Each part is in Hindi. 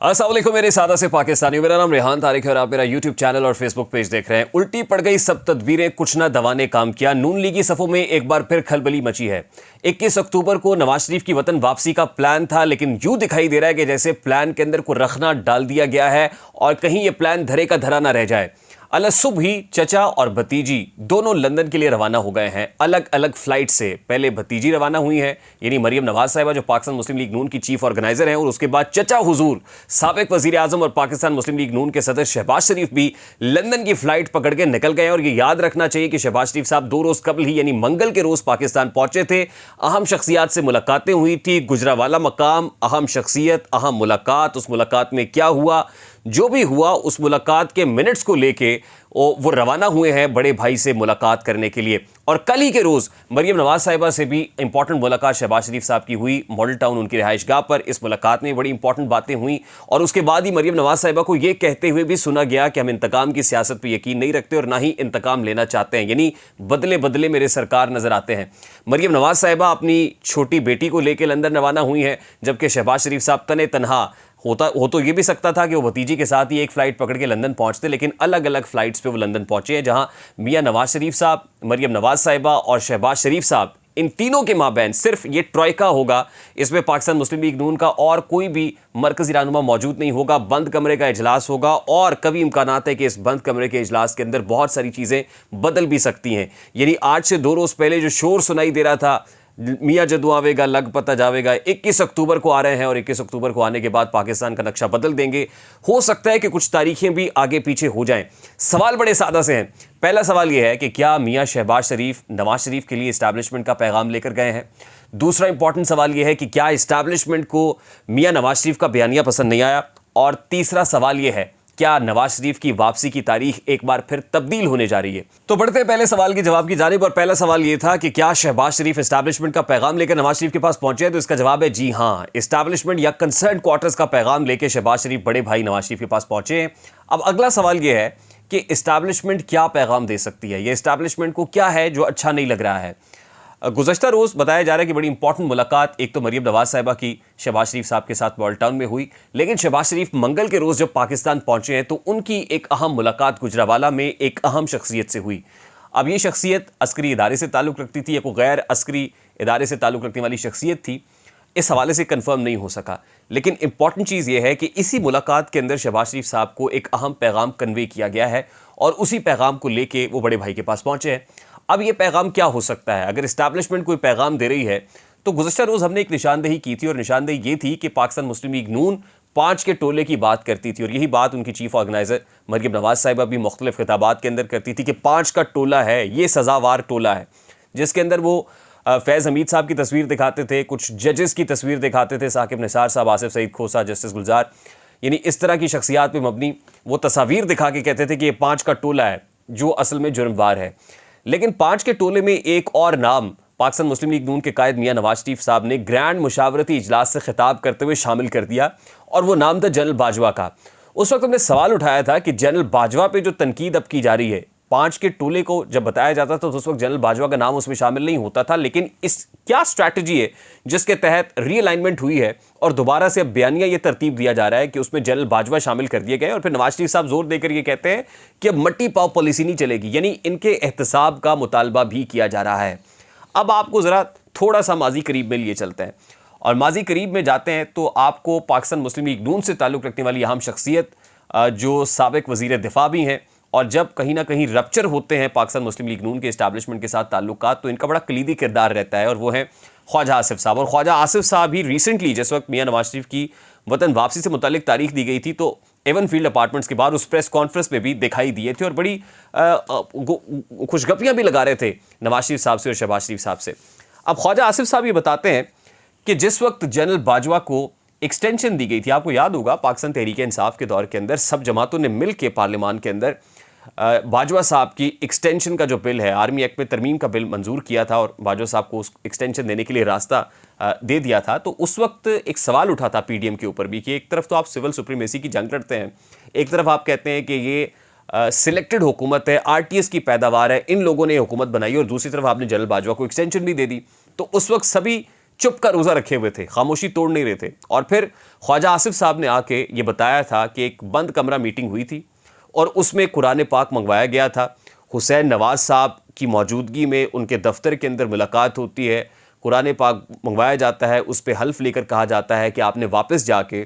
अस्सलाम वालेकुम मेरे सादा से पाकिस्तानी। मेरा नाम रेहान तारिक है और आप मेरा यूट्यूब चैनल और फेसबुक पेज देख रहे हैं। उल्टी पड़ गई सब तदबीरें, कुछ ना दवा ने काम किया। नून लीगी सफ़ों में एक बार फिर खलबली मची है। 21 अक्टूबर को नवाज शरीफ की वतन वापसी का प्लान था, लेकिन यूं दिखाई दे रहा है कि जैसे प्लान के अंदर कोई रखना डाल दिया गया है और कहीं ये प्लान धरे का धरा ना रह जाए। अल सुबह ही चचा और भतीजी दोनों लंदन के लिए रवाना हो गए हैं, अलग अलग फ्लाइट से। पहले भतीजी रवाना हुई हैं, यानी मरियम नवाज साहिबा जो पाकिस्तान मुस्लिम लीग नून की चीफ ऑर्गेनाइजर हैं, और उसके बाद चचा हुजूर साबिक वजीर आजम और पाकिस्तान मुस्लिम लीग नून के सदर शहबाज शरीफ भी लंदन की फ्लाइट पकड़ के निकल गए। और ये याद रखना चाहिए कि शहबाज शरीफ साहब 2 रोज कबल ही यानी मंगल के रोज पाकिस्तान पहुंचे थे। अहम शख्सियात से मुलाकातें हुई थी, गुजरावाला मकाम, अहम शख्सियत, अहम मुलाकात। उस मुलाकात में क्या हुआ, जो भी हुआ, उस मुलाकात के मिनट्स को लेके वो रवाना हुए हैं बड़े भाई से मुलाकात करने के लिए। और कल ही के रोज मरियम नवाज साहिबा से भी इंपॉर्टेंट मुलाकात शहबाज शरीफ साहब की हुई मॉडल टाउन उनकी रिहाइशगाह पर। इस मुलाकात में बड़ी इंपॉर्टेंट बातें हुई और उसके बाद ही मरियम नवाज साहिबा को यह कहते हुए भी सुना गया कि हम इंतकाम की सियासत पर यकीन नहीं रखते और ना ही इंतकाम लेना चाहते हैं, यानी बदले बदले मेरे सरकार नजर आते हैं। मरियम नवाज साहिबा अपनी छोटी बेटी को लेकर लंदन रवाना हुई हैं, जबकि शहबाज शरीफ साहब तने तनहा हो तो ये भी सकता था कि वो भतीजी के साथ ही एक फ्लाइट पकड़ के लंदन पहुंचते, लेकिन अलग अलग फ्लाइट्स पे वो लंदन पहुंचे हैं, जहां मियां नवाज शरीफ साहब, मरियम नवाज साहिबा और शहबाज शरीफ साहब, इन तीनों के माबैन सिर्फ ये ट्रॉयका होगा। इसमें पाकिस्तान मुस्लिम लीग नून का और कोई भी मरकजी रहनुमा मौजूद नहीं होगा। बंद कमरे का इजलास होगा और कभी इम्कानात है कि इस बंद कमरे के इजलास के अंदर बहुत सारी चीज़ें बदल भी सकती हैं। यानी आज से 2 रोज़ पहले जो शोर सुनाई दे रहा था, मियाँ जदू आवेगा लग पता जावेगा, 21 अक्टूबर को आ रहे हैं और 21 अक्टूबर को आने के बाद पाकिस्तान का नक्शा बदल देंगे। हो सकता है कि कुछ तारीखें भी आगे पीछे हो जाएं। सवाल बड़े सादा से हैं। पहला सवाल यह है कि क्या मियाँ शहबाज शरीफ नवाज शरीफ के लिए इस्टेब्लिशमेंट का पैगाम लेकर गए हैं। दूसरा इंपॉर्टेंट सवाल यह है कि क्या इस्टेब्लिशमेंट को मियाँ नवाज शरीफ का बयानिया पसंद नहीं आया। और तीसरा सवाल यह है, क्या नवाज शरीफ की वापसी की तारीख एक बार फिर तब्दील होने जा रही है। तो बढ़ते हैं पहले सवाल के जवाब की जानिब। और पहला सवाल यह था कि क्या शहबाज शरीफ एस्टैब्लिशमेंट का पैगाम लेकर नवाज शरीफ के पास पहुंचे हैं, तो इसका जवाब है जी हां। एस्टैब्लिशमेंट या कंसर्न क्वार्टर्स का पैगाम लेकर शहबाज शरीफ बड़े भाई नवाज शरीफ के पास पहुंचे हैं। अब अगला सवाल यह है कि एस्टैब्लिशमेंट क्या पैगाम दे सकती है, यह एस्टैब्लिशमेंट को क्या है जो अच्छा नहीं लग रहा है। गुज़श्ता रोज़ बताया जा रहा है कि बड़ी इंपॉर्टेंट मुलाकात एक तो मरियम नवाज साहिबा की शहबाज शरीफ साहब के साथ मॉडल टाउन में हुई, लेकिन शहबाज शरीफ मंगल के रोज़ जब पाकिस्तान पहुंचे हैं तो उनकी एक अहम मुलाकात गुजरावाला में एक अहम शख्सियत से हुई। अब ये शख्सियत अस्करी इदारे से ताल्लुक़ रखती थी या कोई गैर अस्करी इदारे से ताल्लुक़ रखने वाली शख्सियत थी, इस हवाले से कंफर्म नहीं हो सका। लेकिन इंपॉर्टेंट चीज़ यह है कि इसी मुलाकात के अंदर शहबाज शरीफ साहब को एक अहम पैगाम कन्वे किया गया है और उसी पैगाम को लेके वो बड़े भाई के पास पहुंचे हैं। अब ये पैगाम क्या हो सकता है। अगर इस्टेब्लिशमेंट कोई पैगाम दे रही है तो गुज़श्ता रोज़ हमने एक निशानदेही की थी और निशानदेही ये थी कि पाकिस्तान मुस्लिम लीग नून 5 के टोले की बात करती थी और यही बात उनकी चीफ ऑर्गेनाइजर मरियम नवाज साहिबा भी मुख्तलिफ खिताबात के अंदर करती थी कि 5 का टोला है, ये सज़ावार टोला है, जिसके अंदर वो फैज़ हमीद साहब की तस्वीर दिखाते थे, कुछ जजेस की तस्वीर दिखाते थे, साकिब निसार साहब, आसिफ सईद खोसा, जस्टिस गुलजार, यानी इस तरह की शख्सियात पर मबनी वो तस्वीर दिखा के कहते थे कि ये 5 का टोला है जो असल में जुर्मवार है। लेकिन 5 के टोले में एक और नाम पाकिस्तान मुस्लिम लीग नून के कायद मियाँ नवाज शरीफ साहब ने ग्रैंड मुशावरती इजलास से खिताब करते हुए शामिल कर दिया और वो नाम था जनरल बाजवा का। उस वक्त हमने सवाल उठाया था कि जनरल बाजवा पे जो तनकीद अब की जा रही है, 5 के टोले को जब बताया जाता था तो उस वक्त जनरल बाजवा का नाम उसमें शामिल नहीं होता था, लेकिन इस क्या स्ट्रैटेजी है जिसके तहत रीअलाइनमेंट हुई है और दोबारा से अब बयानिया ये तरतीब दिया जा रहा है कि उसमें जनरल बाजवा शामिल कर दिए गए और फिर नवाज शरीफ साहब जोर देकर ये कहते हैं कि अब मट्टी पाव पॉलिसी नहीं चलेगी, यानी इनके एहतसाब का मुतालबा भी किया जा रहा है। अब आपको ज़रा थोड़ा सा माजी करीब में लिए चलते हैं और माजी करीब में जाते हैं तो आपको पाकिस्तान मुस्लिम लीग नून से ताल्लुक़ रखने वाली अहम शख्सियत जो साबिक वज़ीर दिफा भी हैं, और जब कहीं ना कहीं रप्चर होते हैं पाकिस्तान मुस्लिम लीग नून के इस्टेब्लिशमेंट के साथ ताल्लुकात, तो इनका बड़ा कलीदी किरदार रहता है और वो है ख्वाजा आसिफ साहब। और ख्वाजा आसिफ साहब ही रिसेंटली जिस वक्त मियाँ नवाज शरीफ की वतन वापसी से मुतालिक तारीख दी गई थी तो एवन फील्ड अपार्टमेंट्स के बाहर उस प्रेस कॉन्फ्रेंस में भी दिखाई दिए थे और बड़ी खुशगपियाँ भी लगा रहे थे नवाज शरीफ साहब से और शहबाज शरीफ साहब से। अब ख्वाजा आसिफ साहब ये बताते हैं कि जिस वक्त जनरल बाजवा को एक्सटेंशन दी गई थी, आपको याद होगा पाकिस्तान तहरीक इंसाफ के दौर के अंदर सब जमातों ने मिल के पार्लियामान के अंदर बाजवा साहब की एक्सटेंशन का जो बिल है, आर्मी एक्ट में तरमीम का बिल मंजूर किया था और बाजवा साहब को उस एक्सटेंशन देने के लिए रास्ता दे दिया था। तो उस वक्त एक सवाल उठा था पीडीएम के ऊपर भी कि एक तरफ तो आप सिविल सुप्रीमेसी की जंग लड़ते हैं, एक तरफ आप कहते हैं कि ये सिलेक्टेड हुकूमत है, आरटीएस की पैदावार है, इन लोगों ने हुकूमत बनाई, और दूसरी तरफ आपने जनरल बाजवा को एक्सटेंशन भी दे दी। तो उस वक्त सभी चुप का रोज़ा रखे हुए थे, खामोशी तोड़ नहीं रहे थे। और फिर ख्वाजा आसिफ साहब ने आके ये बताया था कि एक बंद कमरा मीटिंग हुई थी और उसमें कुरान पाक मंगवाया गया था। हुसैन नवाज साहब की मौजूदगी में उनके दफ्तर के अंदर मुलाकात होती है, कुरान पाक मंगवाया जाता है, उस पर हल्फ लेकर कहा जाता है कि आपने वापस जाके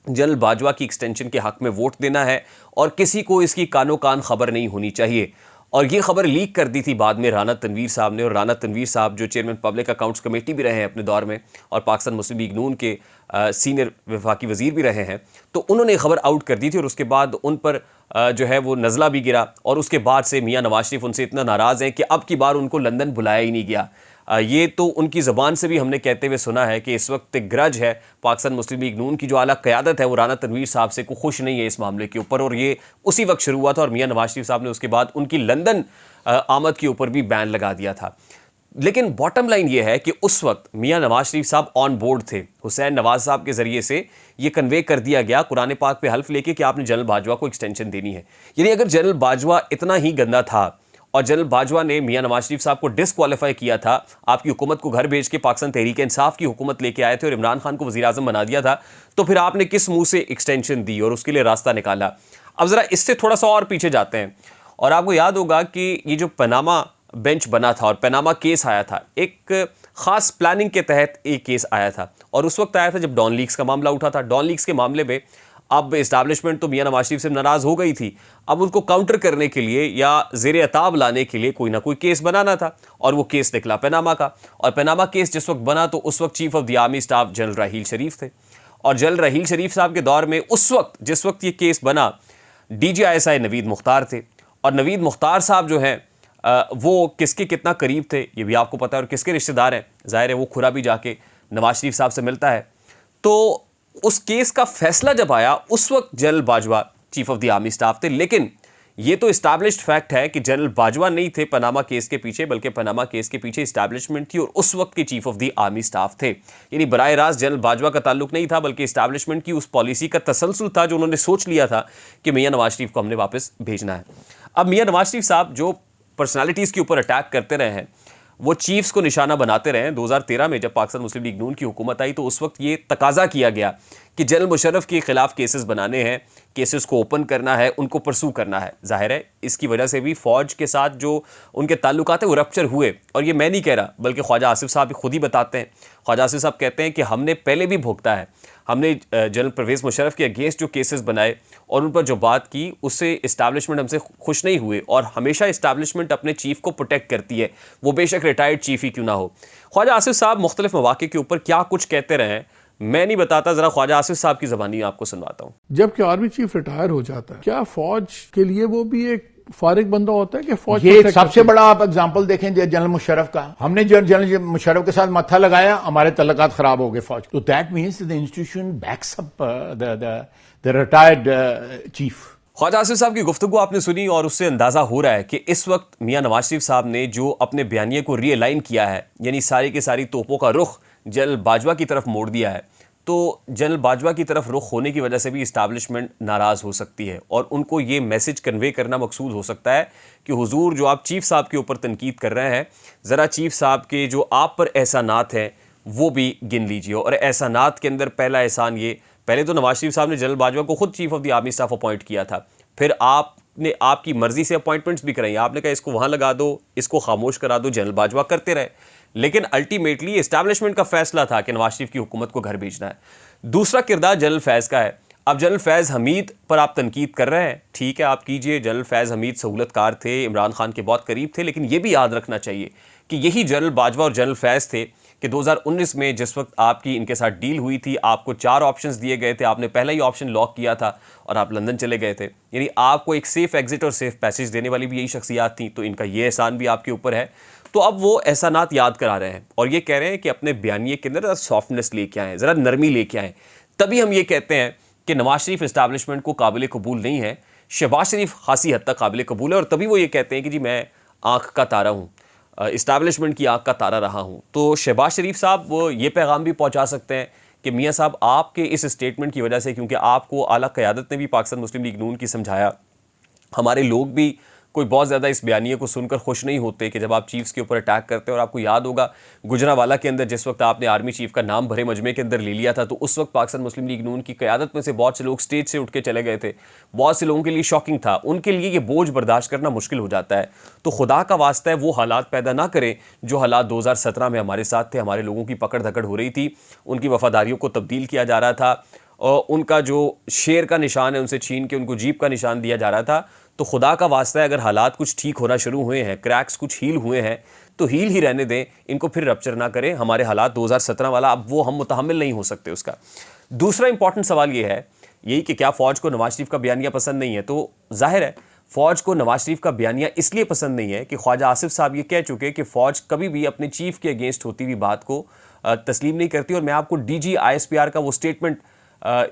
जनरल बाजवा की एक्सटेंशन के हक़ में वोट देना है और किसी को इसकी कानो कान खबर नहीं होनी चाहिए। और ये खबर लीक कर दी थी बाद में राना तनवीर साहब ने, और राना तनवीर साहब जो चेयरमैन पब्लिक अकाउंट्स कमेटी भी रहे हैं अपने दौर में और पाकिस्तान मुस्लिम लीग नून के सीनियर वफाकी वज़ीर भी रहे हैं, तो उन्होंने खबर आउट कर दी थी और उसके बाद उन पर जो है वो नज़ला भी गिरा। और उसके बाद से मियां नवाज शरीफ उनसे इतना नाराज़ हैं कि अब की बार उनको लंदन बुलाया ही नहीं गया। ये तो उनकी ज़बान से भी हमने कहते हुए सुना है कि इस वक्त एक ग्रज है पाकिस्तान मुस्लिम लीग नून की जो आला क़यादत है वो राना तनवीर साहब से को खुश नहीं है इस मामले के ऊपर, और ये उसी वक्त शुरू हुआ था और मियां नवाज शरीफ साहब ने उसके बाद उनकी लंदन आमद के ऊपर भी बैन लगा दिया था। लेकिन बॉटम लाइन ये है कि उस वक्त मियां नवाज शरीफ साहब ऑन बोर्ड थे। हुसैन नवाज साहब के ज़रिए से ये कन्वे कर दिया गया कुरान पाक पे हल्फ लेके कि आपने जनरल बाजवा को एक्सटेंशन देनी है। यानी अगर जनरल बाजवा इतना ही गंदा था और जनरल बाजवा ने मियां नवाज शरीफ साहब को डिस्क्वालीफाई किया था, आपकी हुकूमत को घर भेज के पाकिस्तान तहरीक इंसाफ की हुकूमत लेके आए थे और इमरान खान को वज़ीर आज़म बना दिया था, तो फिर आपने किस मुंह से एक्सटेंशन दी और उसके लिए रास्ता निकाला। अब ज़रा इससे थोड़ा सा और पीछे जाते हैं और आपको याद होगा कि ये जो पनामा बेंच बना था और पनामा केस आया था, एक ख़ास प्लानिंग के तहत एक केस आया था और उस वक्त आया था जब डॉन लीक्स का मामला उठा था। डॉन लीक्स के मामले में अब इस्टेब्लिशमेंट तो मियां नवाज शरीफ से नाराज़ हो गई थी, अब उनको काउंटर करने के लिए या ज़ेर अताब लाने के लिए कोई ना कोई केस बनाना था और वो केस निकला पनामा का। और पनामा केस जिस वक्त बना तो उस वक्त chief of the army staff general Raheel Sharif थे और जनरल राहील शरीफ साहब के दौर में उस वक्त जिस वक्त ये केस बना DGISI नवीद मुख्तार थे। और नवीद मुख्तार साहब जो हैं वो किसके कितना करीब थे ये भी आपको पता है और किसके रिश्तेदार हैं, ज़ाहिर है वो खुरा भी जाके नवाज शरीफ साहब से मिलता है। तो उस केस का फैसला जब आया उस वक्त general Bajwa chief of the army staff थे, लेकिन ये तो इस्टेब्लिश्ड फैक्ट है कि जनरल बाजवा नहीं थे पनामा केस के पीछे, बल्कि पनामा केस के पीछे इस्टेब्लिशमेंट थी और उस वक्त के chief of the army staff थे। यानी बराह रास्त जनरल बाजवा का ताल्लुक नहीं था बल्कि इस्टेब्लिशमेंट की उस पॉलिसी का तसलसल था जो उन्होंने सोच लिया था कि मियां नवाज शरीफ को हमने वापस भेजना है। अब मियां नवाज शरीफ साहब जो पर्सनालिटीज़ के ऊपर अटैक करते रहे हैं वो चीफ्स को निशाना बनाते रहे। 2013 में जब पाकिस्तान मुस्लिम लीग नून की हुकूमत आई तो उस वक्त ये तकाजा किया गया कि जनरल मुशर्रफ के खिलाफ केसेस बनाने हैं, केसेस को ओपन करना है, उनको परसू करना है। जाहिर है इसकी वजह से भी फ़ौज के साथ जो उनके ताल्लुकात है वो रप्चर हुए। और ये मैं नहीं कह रहा बल्कि ख्वाजा आसिफ साहब खुद ही बताते हैं। ख्वाजा आसिफ साहब कहते हैं कि हमने पहले भी भुगता है, हमने जनरल परवेज़ मुशर्रफ के अगेंस्ट जो केसेस बनाए और उन पर जो बात की उससे इस्टेब्लिशमेंट हमसे खुश नहीं हुए और हमेशा इस्टेब्लिशमेंट अपने चीफ को प्रोटेक्ट करती है, वो बेशक रिटायर्ड चीफ ही क्यों ना हो। ख्वाजा आसिफ साहब मुख्तलिफ मौके के ऊपर क्या कुछ कहते रहे हैं मैं नहीं बताता, जरा ख्वाजा आसिफ साहब की ज़बानी आपको सुनवाता हूँ। जबकि आर्मी चीफ रिटायर हो जाता है, क्या फौज के लिए वो भी एक फारिग बंदा होता है कि फौज ये सबसे बड़ा आप एग्जांपल देखें जनरल मुशर्रफ का, हमने जनरल मुशर्रफ के साथ मत्था लगाया, हमारे तल्लुकात खराब हो गए फौज। तो that means the institution backs up the retired chief. Khawaja Asif साहब की गुफ्तगू आपने सुनी और उससे अंदाज़ा हो रहा है कि इस वक्त मियां नवाज शरीफ साहब ने जो अपने बयानिए को रीअलाइन किया है, यानी सारी की सारी तोपों का रुख जनरल बाजवा की तरफ मोड़ दिया है, तो जनरल बाजवा की तरफ रुख होने की वजह से भी इस्टेब्लिशमेंट नाराज़ हो सकती है और उनको ये मैसेज कन्वे करना मकसूद हो सकता है कि हुजूर जो आप चीफ साहब के ऊपर तनकीद कर रहे हैं, ज़रा चीफ साहब के जो आप पर एहसानात हैं वो भी गिन लीजिए। और एहसानात के अंदर पहला एहसान ये, पहले तो नवाज शरीफ साहब ने जनरल बाजवा को खुद chief of the army staff appoint किया था, फिर आपने आपकी मर्जी से अपॉइंटमेंट्स भी कराई, आपने कहा इसको वहाँ लगा दो, इसको खामोश करा दो, जनरल बाजवा करते रहे, लेकिन अल्टीमेटली इस्टेब्लिशमेंट का फैसला था कि नवाज शरीफ की हुकूमत को घर भेजना है। दूसरा किरदार जनरल फैज़ का है। अब जनरल फैज़ हमीद पर आप तनकीद कर रहे हैं, ठीक है आप कीजिए, जनरल फैज़ हमीद सहूलतकार थे, इमरान खान के बहुत करीब थे, लेकिन ये भी याद रखना चाहिए कि यही जनरल बाजवा और जनरल फैज़ थे कि 2019 में जिस वक्त आपकी इनके साथ डील हुई थी, आपको 4 ऑप्शंस दिए गए थे, आपने पहला ही ऑप्शन लॉक किया था और आप लंदन चले गए थे। यानी आपको एक सेफ एग्जिट और सेफ पैसेज देने वाली भी यही शख्सियात थी, तो इनका ये एहसान भी आपके ऊपर है। तो अब वो एहसानात याद करा रहे हैं और ये कह रहे हैं कि अपने बयानिए के अंदर सॉफ्टनेस लेके आएँ, ज़रा नरमी लेके आएँ। तभी हम ये कहते हैं कि नवाज शरीफ इस्टेब्लिशमेंट को काबिल कबूल नहीं है, शहबाज शरीफ खासी हद तक काबिल कबूल है और तभी वो ये कहते हैं कि जी मैं आँख का तारा हूँ, इस्टेब्लिशमेंट की आँख का तारा रहा हूँ। तो शहबाज शरीफ साहब वो ये पैगाम भी पहुँचा सकते हैं कि मियाँ साहब आपके इस स्टेटमेंट की वजह से, क्योंकि आपको आला क़यादत ने भी पाकिस्तान मुस्लिम लीग नून की समझाया, हमारे लोग भी कोई बहुत ज़्यादा इस बयानिए को सुनकर खुश नहीं होते कि जब आप चीफ्स के ऊपर अटैक करते हैं। और आपको याद होगा गुजरांवाला के अंदर जिस वक्त आपने आर्मी चीफ का नाम भरे मजमे के अंदर ले लिया था, तो उस वक्त पाकिस्तान मुस्लिम लीग नून की क़यादत में से बहुत से लोग स्टेज से उठ के चले गए थे। बहुत से लोगों के लिए शॉकिंग था, उनके लिए ये बोझ बर्दाश्त करना मुश्किल हो जाता है। तो खुदा का वास्ता है वो हालात पैदा ना करें जो हालात 2017 में हमारे साथ थे। हमारे लोगों की पकड़ धकड़ हो रही थी, उनकी वफादारियों को तब्दील किया जा रहा था, और उनका जो शेर का निशान है उनसे छीन के उनको जीप का निशान दिया जा रहा था। तो खुदा का वास्ता है अगर हालात कुछ ठीक होना शुरू हुए हैं, क्रैक्स कुछ हील हुए हैं, तो हील ही रहने दें, इनको फिर रप्चर ना करें। हमारे हालात 2017 वाला अब वो हम मुतहम्मिल नहीं हो सकते उसका। दूसरा इंपॉर्टेंट सवाल ये है यही कि क्या फ़ौज को नवाज शरीफ का बयानिया पसंद नहीं है। तो जाहिर है फ़ौज को नवाज शरीफ का बयानिया इसलिए पसंद नहीं है कि ख्वाजा आसिफ साहब ये कह चुके कि फ़ौज कभी भी अपने चीफ के अगेंस्ट होती हुई बात को तस्लीम नहीं करती। और मैं आपको DG ISPR का वो स्टेटमेंट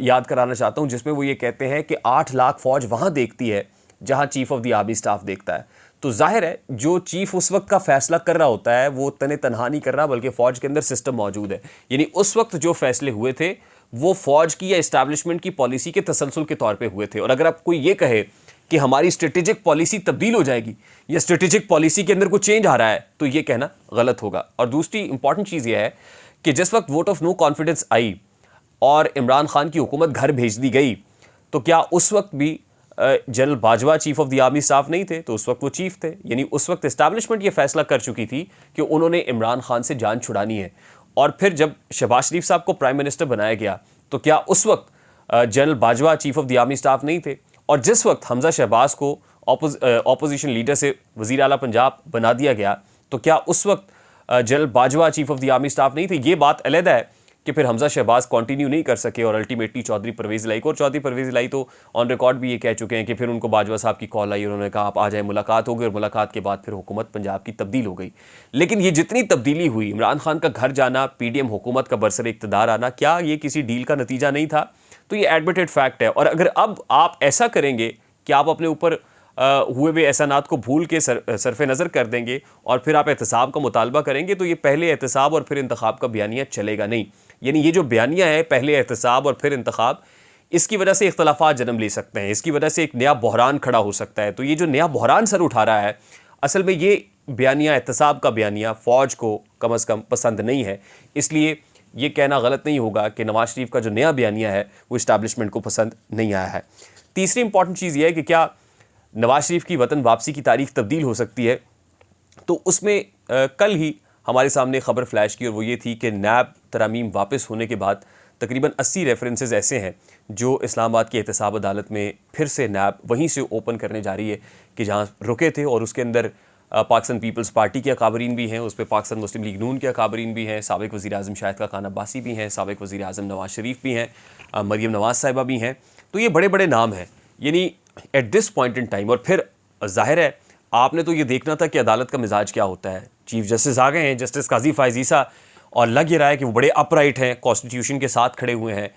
याद कराना चाहता हूं जिसमें वो ये कहते हैं कि 8 लाख फ़ौज वहां देखती है जहां chief of the army staff देखता है। तो जाहिर है जो चीफ उस वक्त का फैसला कर रहा होता है वो तने तनहा नहीं कर रहा, बल्कि फ़ौज के अंदर सिस्टम मौजूद है। यानी उस वक्त जो फैसले हुए थे वो फ़ौज की या इस्टेब्लिशमेंट की पॉलिसी के तसलसल के तौर पर हुए थे। और अगर आप कोई ये कहे कि हमारी स्ट्रेटेजिक पॉलिसी तब्दील हो जाएगी या स्ट्रेटेजिक पॉलिसी के अंदर कुछ चेंज आ रहा है, तो ये कहना गलत होगा। और दूसरी इंपॉर्टेंट चीज़ ये है कि जिस वक्त वोट ऑफ नो कॉन्फिडेंस आई और इमरान खान की हुकूमत घर भेज दी गई, तो क्या उस वक्त भी general Bajwa chief of the army staff नहीं थे? तो उस वक्त वो चीफ थे। यानी उस वक्त इस्टेब्लिशमेंट ये फैसला कर चुकी थी कि उन्होंने इमरान खान से जान छुड़ानी है। और फिर जब शहबाज शरीफ साहब को प्राइम मिनिस्टर बनाया गया, तो क्या उस वक्त general Bajwa chief of the army staff नहीं थे? और जिस वक्त हमजा शहबाज को ऑपोजिशन लीडर से वज़ीर आला पंजाब बना दिया गया, तो क्या उस वक्त general Bajwa chief of the army staff नहीं थे? ये बात अलहदा है कि फिर हमजा शहबाज कंटिन्यू नहीं कर सके और अल्टीमेटली चौधरी परवेज़ इलाही को, और चौधरी परवेज़ इलाही तो ऑन रिकॉर्ड भी ये कह चुके हैं कि फिर उनको बाजवा साहब की कॉल आई, उन्होंने कहा आप आ जाए, मुलाकात हो गई, और मुलाकात के बाद फिर हुकूमत पंजाब की तब्दील हो गई। लेकिन ये जितनी तब्दीली हुई, इमरान खान का घर जाना, PDM हुकूमत का बरसर इक़्तिदार आना, क्या ये किसी डील का नतीजा नहीं था? तो ये एडमिटेड फैक्ट है। और अगर अब आप ऐसा करेंगे कि आप अपने ऊपर हुए हुए एहसानात को भूल के सरफ़े नज़र कर देंगे और फिर आप एहतसाब का मुतालबा करेंगे, तो ये पहले एहतसाब और फिर इंतखाब का बयानिया चलेगा नहीं। यानी ये जो बयानिया है पहले एहतसाब और फिर इंतखाब, इसकी वजह से इख्तलाफात जन्म ले सकते हैं, इसकी वजह से एक नया बहरान खड़ा हो सकता है। तो ये जो नया बहरान सर उठा रहा है, असल में ये बयानिया, एहतसाब का बयानिया फ़ौज को कम अज़ कम पसंद नहीं है। इसलिए ये कहना गलत नहीं होगा कि नवाज शरीफ का जो नया बयानिया है वो इस्टेब्लिशमेंट को पसंद नहीं आया है। तीसरी इंपॉर्टेंट चीज़ ये है कि क्या नवाज शरीफ की वतन वापसी की तारीख तब्दील हो सकती है? तो उसमें कल ही हमारे सामने खबर फ्लैश की, और वो ये थी कि नैब तरामीम वापस होने के बाद तकरीबन 80 रेफरेंसेस ऐसे हैं जो इस्लामाबाद की एहतसाब अदालत में फिर से नैब वहीं से ओपन करने जा रही है कि जहाँ रुके थे। और उसके अंदर पाकिस्तान पीपल्स पार्टी के अकाबरीन भी हैं, उस पर पाकिस्तान मुस्लिम लीग नून के अकाबरीन भी हैं, साबिक़ वज़ीर आज़म शाहिद खान अब्बासी भी हैं, साबिक़ वज़ीर आज़म नवाज शरीफ भी हैं, मरीम नवाज साहिबा भी हैं। तो ये बड़े बड़े नाम हैं यानी at this point in time. और फिर जाहिर है आपने तो ये देखना था कि अदालत का मिजाज क्या होता है। चीफ जस्टिस आ गए हैं, जस्टिस काजी फ़ाइज़ ईसा, और लग ये रहा है कि वो बड़े अपराइट हैं, कॉन्स्टिट्यूशन के साथ खड़े हुए हैं।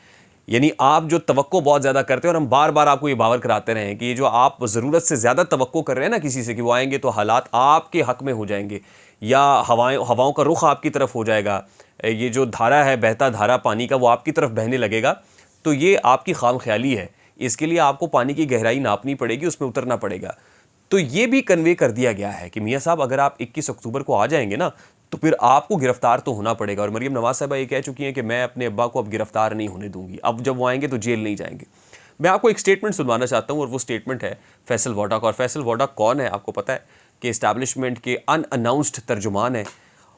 यानी आप जो तवक्को बहुत ज़्यादा करते हैं, और हम बार बार आपको ये बावर कराते रहे हैं कि ये जो आप ज़रूरत से ज़्यादा तवक्को कर रहे हैं ना किसी से कि वो आएंगे तो हालात आपके हक़ में हो जाएंगे या हवाओं का रुख आपकी तरफ हो जाएगा, ये जो धारा है, बहता धारा पानी का, वो आपकी तरफ बहने लगेगा, तो ये आपकी खाम ख्याली है। इसके लिए आपको पानी की गहराई नापनी पड़ेगी, उसमें उतरना पड़ेगा। तो ये भी कन्वे कर दिया गया है कि मियाँ साहब अगर आप 21 अक्टूबर को आ जाएंगे ना, तो फिर आपको गिरफ्तार तो होना पड़ेगा। और मरीम नवाज साहबा ये कह चुकी हैं कि मैं अपने अब्बा को अब गिरफ्तार नहीं होने दूंगी, अब जब वो आएंगे तो जेल नहीं जाएंगे। मैं आपको एक स्टेटमेंट सुनवाना चाहता हूँ, और वो स्टेटमेंट है फैसल वोडा का। और फैसल वोडा कौन है आपको पता है कि इस्टेब्लिशमेंट के अनअनाउंस्ड तर्जुमान है।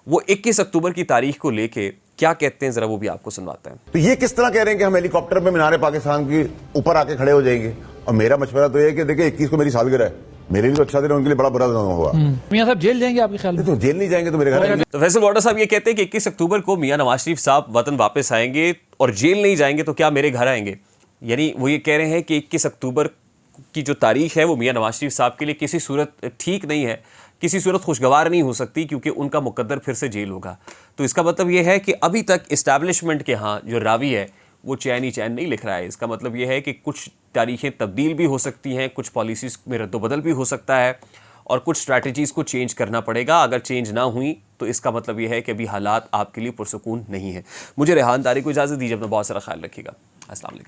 वो 21 अक्टूबर की तारीख को लेके क्या कहते हैं, जरा वो भी आपको सुनवाते हैं। तो ये किस तरह कह रहे हैं कि हम हेलीकॉप्टर में मीनार पाकिस्तान के ऊपर आके खड़े हो जाएंगे? और मेरा मशवरा तो ये है कि देखिए 21 को मेरी सालगिरह है, मेरे लिए तो अच्छा दिन है, उनके लिए बड़ा बुरा दिन होगा। मियां साहब जेल जाएंगे आपके ख्याल में? तो जेल नहीं जाएंगे तो मेरे घर आएंगे। तो फैसल वोडा साहब ये कहते हैं कि 21 अक्टूबर को मियां नवाज शरीफ साहब वतन वापस आएंगे और जेल नहीं जाएंगे तो क्या मेरे घर आएंगे। यानी वो ये कह रहे हैं कि 21 अक्टूबर की जो तारीख है वो मियां नवाज शरीफ साहब के लिए किसी सूरत ठीक नहीं है, किसी सूरत खुशगवार नहीं हो सकती, क्योंकि उनका मुकद्दर फिर से जेल होगा। तो इसका मतलब ये है कि अभी तक इस्टेब्लिशमेंट के यहाँ जो रावी है वो चैन ही चैन नहीं लिख रहा है। इसका मतलब ये है कि कुछ तारीखें तब्दील भी हो सकती हैं, कुछ पॉलिसीज़ में रद्दोबदल भी हो सकता है, और कुछ स्ट्रैटेजीज़ को चेंज करना पड़ेगा। अगर चेंज ना हुई तो इसका मतलब ये है कि अभी हालात आपके लिए पुरसुकून नहीं है। मुझे रेहान तारिक को इजाज़त दीजिए, अपना बहुत सारा ख्याल रखिएगा। अस्सलाम वालेकुम।